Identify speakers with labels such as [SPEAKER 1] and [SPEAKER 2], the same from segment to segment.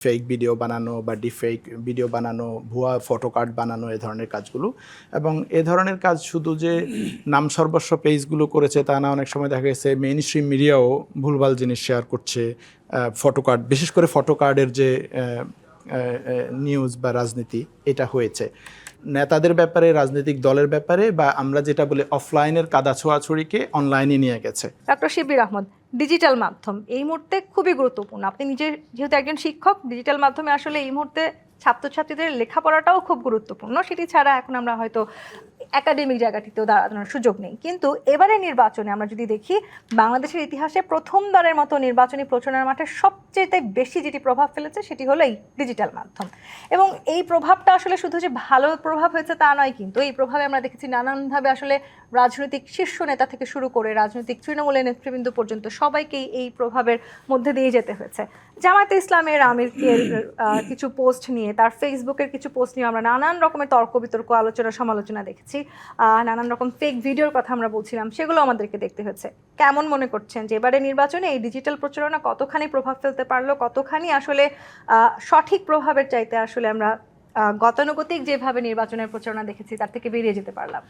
[SPEAKER 1] Fake video বানানো বা ডিফেক video বানানো, ভুয়া ফটো কার্ড বানানো, এ ধরনের কাজগুলো। এবং এ ধরনের কাজ শুধু যে নাম সর্বস্ব পেজগুলো করেছে তা না, অনেক সময় দেখা গেছে মেইন স্ট্রিম মিডিয়াও ভুলভাল জিনিস শেয়ার করছে। ফটো কার্ড, বিশেষ করে ফটো কার্ডের যে নিউজ বা রাজনীতি, এটা হয়েছে নেতাদের ব্যাপারে, রাজনৈতিক দলের ব্যাপারে, বা আমরা যেটা বলি অফলাইনের কাদা ছোঁয়াছুড়িকে অনলাইনে নিয়ে গেছে।
[SPEAKER 2] ডক্টর শিবির আহমদ, ডিজিটাল মাধ্যম এই মুহূর্তে খুবই গুরুত্বপূর্ণ। আপনি নিজে যেহেতু একজন শিক্ষক, ডিজিটাল মাধ্যমে আসলে এই মুহূর্তে ছাত্রছাত্রীদের লেখাপড়াটাও খুব গুরুত্বপূর্ণ। সেটি ছাড়া এখন আমরা হয়তো একাডেমিক জায়গাটিতেও দাঁড়ানোর সুযোগ নেই। কিন্তু এবারে নির্বাচনে আমরা যদি দেখি, বাংলাদেশের ইতিহাসে প্রথমবারের মতো নির্বাচনী প্রচারণার মাঠে সবচেয়ে বেশি যেটি প্রভাব ফেলেছে সেটি হলো এই ডিজিটাল মাধ্যম। এবং এই প্রভাবটা আসলে শুধু যে ভালো প্রভাব হয়েছে তা নয়, কিন্তু এই প্রভাবে আমরা দেখেছি নানানভাবে আসলে রাজনৈতিক শীর্ষ নেতা থেকে শুরু করে রাজনৈতিক তৃণমূলের নেতৃবৃন্দ পর্যন্ত সবাইকেই এই প্রভাবের মধ্যে দিয়ে যেতে হয়েছে। জামায়াতে ইসলামের আমিরের কিছু পোস্ট নিয়ে, তার ফেসবুকের কিছু পোস্ট নিয়ে আমরা নানান রকমের তর্ক বিতর্ক, আলোচনা সমালোচনা দেখেছি। নানান রকম ফেক ভিডিওর কথা আমরা বলছিলাম, সেগুলো আমাদেরকে দেখতে হচ্ছে। কেমন মনে করছেন যে এবারে নির্বাচনে এই ডিজিটাল প্রচারণা কতখানি প্রভাব ফেলতে পারলো, কতখানি আসলে সঠিক প্রভাবের চাইতে আসলে আমরা গতানুগতিক যেভাবে নির্বাচনের প্রচারণা দেখেছি তার থেকে বেরিয়ে যেতে পারলাম?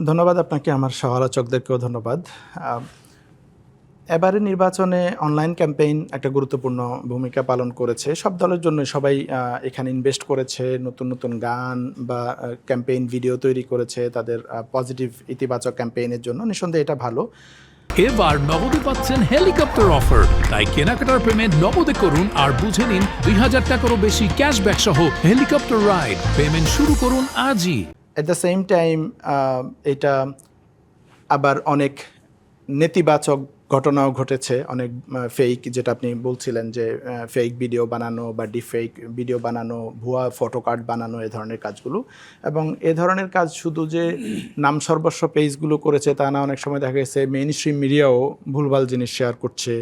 [SPEAKER 1] ধন্যবাদ আপনাকে, আমার সহ-আলোচকদেরকেও ধন্যবাদ। এবারে নির্বাচনে অনলাইন ক্যাম্পেইন একটা গুরুত্বপূর্ণ ভূমিকা পালন করেছে। সব দলের জন্য সবাই এখানে ইনভেস্ট করেছে, নতুন নতুন গান বা ক্যাম্পেইন ভিডিও তৈরি করেছে তাদের পজিটিভ ইতিবাচক ক্যাম্পেইনের জন্য। নিঃসন্দেহে এটা ভালো।
[SPEAKER 3] এবার নগদে পাচ্ছেন হেলিকপ্টার অফার, তাই কেনাকাটার পেমেন্ট নগদে করুন আর বুঝে নিন ২০০০ টাকারও বেশি ক্যাশব্যাক সহ হেলিকপ্টার রাইড। পেমেন্ট শুরু করুন আজই।
[SPEAKER 1] অ্যাট দ্য সেম টাইম এটা আবার অনেক নেতিবাচক ঘটনাও ঘটেছে, অনেক ফেক, যেটা আপনি বলছিলেন যে ফেক ভিডিও বানানো বা ডিফেক ভিডিও বানানো, ভুয়া ফটো কার্ড বানানো, এ ধরনের কাজগুলো। এবং এ ধরনের কাজ শুধু যে নাম সর্বস্ব পেজগুলো করেছে তা না, অনেক সময় দেখা গেছে মেইন স্ট্রিম মিডিয়াও ভুলভাল জিনিস শেয়ার করছে।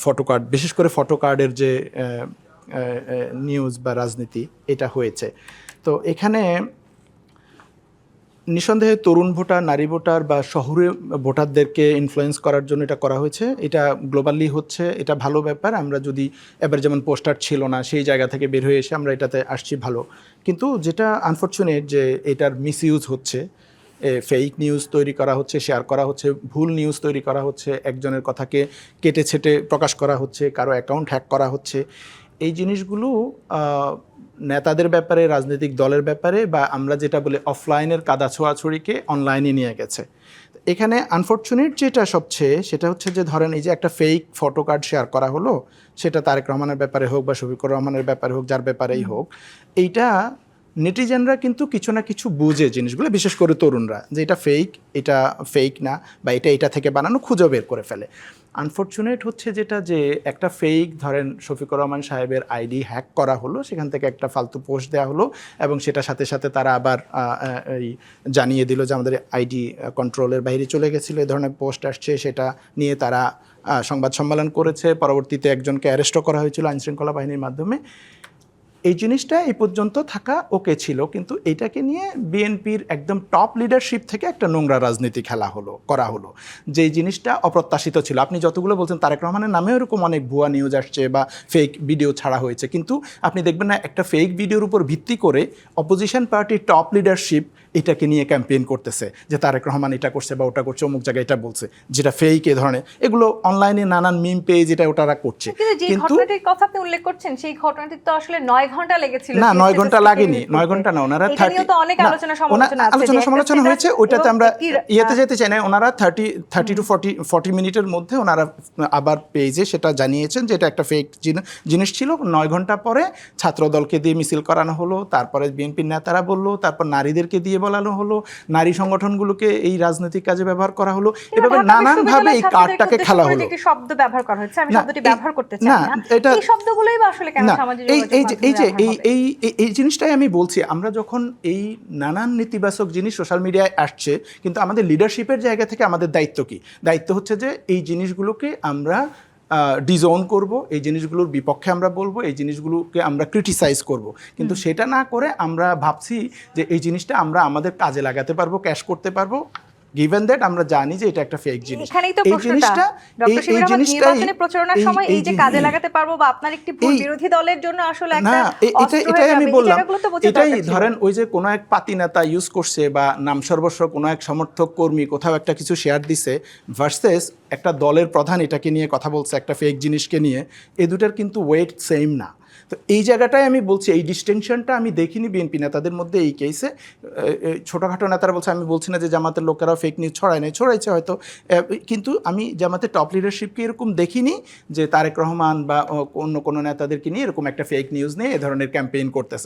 [SPEAKER 1] ফটো কার্ড, বিশেষ করে ফটো কার্ডের যে নিউজ বা রাজনীতি, এটা হয়েছে। তো এখানে নিঃসন্দেহে তরুণ ভোটার, নারী ভোটার বা শহুরে ভোটারদেরকে ইনফ্লুয়েন্স করার জন্য এটা করা হয়েছে। এটা গ্লোবালি হচ্ছে, এটা ভালো ব্যাপার। আমরা যদি এবার যেমন পোস্টার ছিল না, সেই জায়গা থেকে বের হয়ে এসে আমরা এটাতে আসছি, ভালো। কিন্তু যেটা আনফর্চুনেট যে এটার মিসইউজ হচ্ছে, ফেক নিউজ তৈরি করা হচ্ছে, শেয়ার করা হচ্ছে, ভুল নিউজ তৈরি করা হচ্ছে, একজনের কথাকে কেটে ছেটে প্রকাশ করা হচ্ছে, কারো অ্যাকাউন্ট হ্যাক করা হচ্ছে। এই জিনিসগুলো নেতাদের ব্যাপারে, রাজনৈতিক দলের ব্যাপারে, বা আমরা যেটা বলি অফলাইনের কাদা ছোঁয়াছুড়িকে অনলাইনে নিয়ে গেছে। এখানে আনফর্চুনেট যেটা সবচেয়ে, সেটা হচ্ছে যে ধরেন এই যে একটা ফেক ফটো কার্ড শেয়ার করা হলো, সেটা তারেক রহমানের ব্যাপারে হোক বা শফিকুর রহমানের ব্যাপারে হোক, যার ব্যাপারেই হোক, এইটা নেটিজেনরা কিন্তু কিছু না কিছু বুঝে জিনিসগুলো, বিশেষ করে তরুণরা, যে এটা ফেক না, বা এটা থেকে বানানো, খুঁজে বের করে ফেলে। আনফর্চুনেট হচ্ছে যেটা, যে একটা ফেক, ধরেন শফিকুর রহমান সাহেবের আইডি হ্যাক করা হলো, সেখান থেকে একটা ফালতু পোস্ট দেওয়া হলো, এবং সেটার সাথে সাথে তারা আবার এই জানিয়ে দিল যে আমাদের আইডি কন্ট্রোলের বাইরে চলে গেছিলো, এই ধরনের পোস্ট আসছে, সেটা নিয়ে তারা সংবাদ সম্মেলন করেছে। পরবর্তীতে একজনকে অ্যারেস্টও করা হয়েছিল আইনশৃঙ্খলা বাহিনীর মাধ্যমে। এই জিনিসটা এই পর্যন্ত থাকা ওকে ছিল, কিন্তু এটাকে নিয়ে বিএনপির একদম টপ লিডারশিপ থেকে একটা নোংরা রাজনীতি করা হলো, যে জিনিসটা অপ্রত্যাশিত ছিল। আপনি যতগুলো বলছেন, তারেক রহমানের নামেও এরকম অনেক ভুয়া নিউজ আসছে বা ফেক ভিডিও ছাড়া হয়েছে, কিন্তু আপনি দেখবেন না একটা ফেক ভিডিওর উপর ভিত্তি করে অপোজিশন পার্টির টপ লিডারশিপ এটাকে নিয়ে ক্যাম্পেইন করতেছে, যে তারেক রহমান এটা করছে বা ওটা করছে, অমুক জায়গায় এটা বলছে, যেটা ফেক। এ ধরনের এগুলো অনলাইনে নানান মিম পেজ এটা ওটারা করছে।
[SPEAKER 2] কিন্তু ঘটনাটির কথা আপনি উল্লেখ করছেন, সেই ঘটনাটি তো আসলে 9 ঘন্টা লেগেছিল।
[SPEAKER 1] না, 9 ঘন্টা লাগেনি, 9 ঘন্টা না। ওনারা
[SPEAKER 2] অনেক আলোচনা
[SPEAKER 1] সমালোচনা হয়েছে, ওইটাতে আমরা ইয়েতে যেতে চাই না। ওনারা 30 টু 40 মিনিটের মধ্যে ওনারা আবার পেজে সেটা জানিয়েছেন যে এটা একটা ফেক জিনিস ছিল। 9 ঘন্টা পরে ছাত্রদলকে দিয়ে মিছিল করানো হলো, তারপরে বিএনপির নেতারা বললো, তারপর নারীদেরকে দিয়ে বলানো হলো, নারী সংগঠনগুলোকে এই রাজনৈতিক কাজে ব্যবহার করা হলো, এভাবে নানানভাবে এই কার্ডটাকে খেলা হলো।
[SPEAKER 2] একটি শব্দ ব্যবহার করা হচ্ছে, আমি শব্দটি ব্যবহার করতে চাই না। এই শব্দগুলোই বা আসলে কেন সামাজিক
[SPEAKER 1] এই জিনিসটাই আমি বলছি। আমরা যখন এই নানান নেতিবাচক জিনিস সোশ্যাল মিডিয়ায় আসছে, কিন্তু আমাদের লিডারশিপের জায়গা থেকে আমাদের দায়িত্ব কি? দায়িত্ব হচ্ছে যে এই জিনিসগুলোকে আমরা ডিজোন করব, এই জিনিসগুলোর বিপক্ষে আমরা বলবো, এই জিনিসগুলোকে আমরা ক্রিটিসাইজ করব। কিন্তু সেটা না করে আমরা ভাবছি যে এই জিনিসটা আমরা আমাদের কাজে লাগাতে পারবো, ক্যাশ করতে পারবো, গিভেন দ্যাট আমরা জানি যে এটা একটা ফেক জিনিস।
[SPEAKER 2] এখানেই তো
[SPEAKER 1] এই
[SPEAKER 2] প্রশ্নটা
[SPEAKER 1] জিনিসটা
[SPEAKER 2] ডক্টর শিবির আহমেদ, নির্বাচনী প্রচারণার সময় এই যে কাজে
[SPEAKER 1] এই-
[SPEAKER 2] লাগাতে পারবো বা আপনার একটি ভুল
[SPEAKER 1] এই-
[SPEAKER 2] বিরোধী দলের জন্য আসলে
[SPEAKER 1] না
[SPEAKER 2] একটা অস্ত্র হয়ে
[SPEAKER 1] এটাই আমি
[SPEAKER 2] যাবে, এই
[SPEAKER 1] বললাম,
[SPEAKER 2] জায়গাগুলো তো বোঝা
[SPEAKER 1] এটাই
[SPEAKER 2] দরকার ছিল।
[SPEAKER 1] ধরেন ওই যে কোনো এক পাতি নেতা ইউজ করছে বা নাম সর্বস্ব কোনো এক সমর্থক কর্মী কোথাও একটা কিছু শেয়ার দিছে ভার্সেস একটা দলের প্রধান এটাকে নিয়ে কথা বলছে একটা ফেক জিনিসকে নিয়ে, এই দুটার কিন্তু ওয়েট সেম না। তো এই জায়গাটায় আমি বলছি এই ডিস্টিংশনটা আমি দেখিনি বিএনপি নেতাদের মধ্যে এই কেসে। ছোটোখাটো নেতারা বলছে, আমি বলছি না যে জামাতের লোকেরাও ফেক নিউজ ছড়ায় নাই, ছড়াইছে হয়তো, কিন্তু আমি জামাতের টপ লিডারশিপকে এরকম দেখিনি যে তারেক রহমান বা অন্য কোনো নেতাদেরকে নিয়ে এরকম একটা ফেক নিউজ নিয়ে এ ধরনের ক্যাম্পেইন করতেছে।